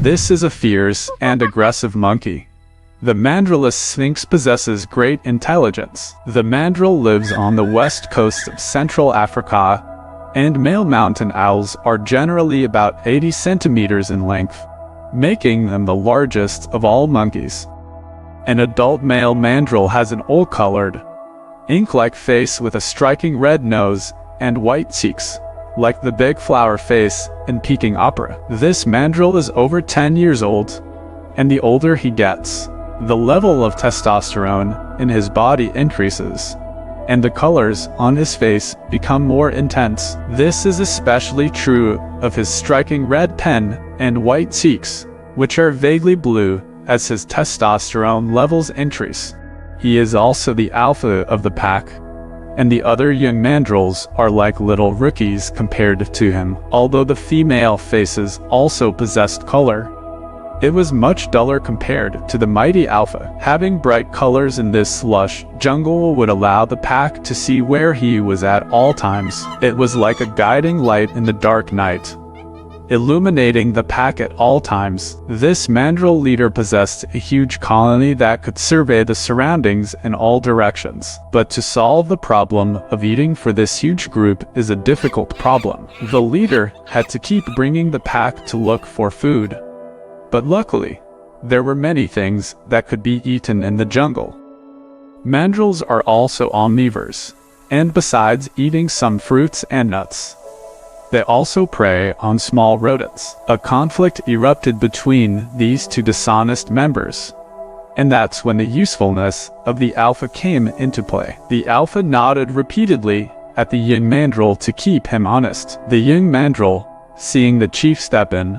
This is a fierce and aggressive monkey. The mandrillus sphinx possesses great intelligence. The mandrill lives on the west coast of Central Africa, and male mountain owls are generally about 80 centimeters in length, making them the largest of all monkeys. An adult male mandrill has an oil-colored, ink-like face with a striking red nose and white cheeks, like the big flower face in Peking opera. This mandrill is over 10 years old, and the older he gets, the level of testosterone in his body increases, and the colors on his face become more intense. This is especially true of his striking red pen and white cheeks, which are vaguely blue as his testosterone levels increase. He is also the alpha of the pack, and the other young mandrills are like little rookies compared to him. Although the female faces also possessed color, it was much duller compared to the mighty alpha. Having bright colors in this lush jungle would allow the pack to see where he was at all times. It was like a guiding light in the dark night, illuminating the pack at all times. This mandrill leader possessed a huge colony that could survey the surroundings in all directions. But to solve the problem of eating for this huge group is a difficult problem. The leader had to keep bringing the pack to look for food. But luckily, there were many things that could be eaten in the jungle. Mandrills are also omnivores, and besides eating some fruits and nuts, they also prey on small rodents. A conflict erupted between these two dishonest members, and that's when the usefulness of the alpha came into play. The alpha nodded repeatedly at the young mandrill to keep him honest. The young mandrill, seeing the chief step in,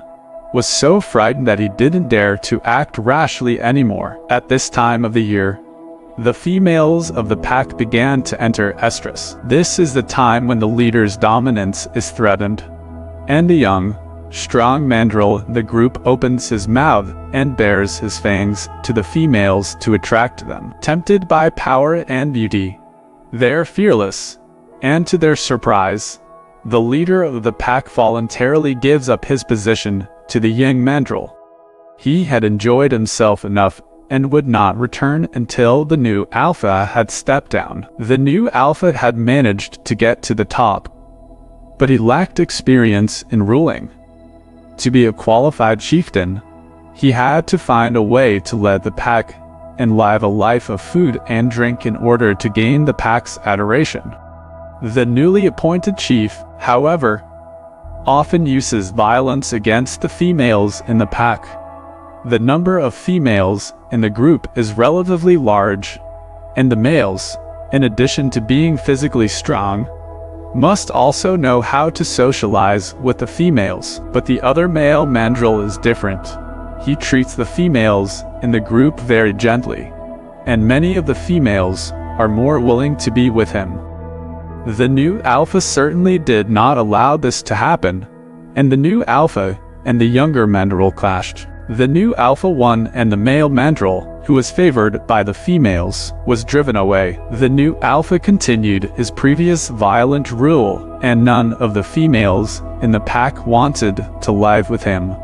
was so frightened that he didn't dare to act rashly anymore. At this time of the year, the females of the pack began to enter estrus. This is the time when the leader's dominance is threatened, and the young, strong mandrill in the group opens his mouth and bares his fangs to the females to attract them. Tempted by power and beauty, they're fearless, and to their surprise, the leader of the pack voluntarily gives up his position to the young mandrill. He had enjoyed himself enough and would not return until the new alpha had stepped down. The new alpha had managed to get to the top, but he lacked experience in ruling. To be a qualified chieftain, he had to find a way to lead the pack and live a life of food and drink in order to gain the pack's adoration. The newly appointed chief, however, often uses violence against the females in the pack. The number of females in the group is relatively large, and the males, in addition to being physically strong, must also know how to socialize with the females. But the other male mandrill is different. He treats the females in the group very gently, and many of the females are more willing to be with him. The new alpha certainly did not allow this to happen, and the new alpha and the younger mandrill clashed. The new alpha won, and the male mandrill, who was favored by the females, was driven away. The new alpha continued his previous violent rule, and none of the females in the pack wanted to live with him.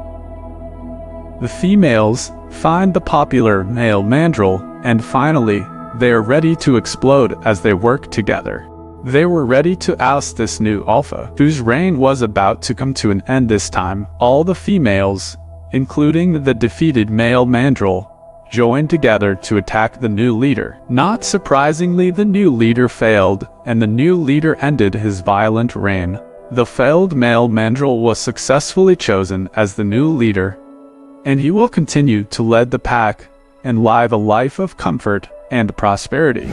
The females find the popular male mandrill, and finally, they are ready to explode as they work together. They were ready to oust this new alpha, whose reign was about to come to an end this time. All the females, including the defeated male mandrill, joined together to attack the new leader. Not surprisingly, the new leader failed, and the new leader ended his violent reign. The failed male mandrill was successfully chosen as the new leader, and he will continue to lead the pack and live a life of comfort and prosperity.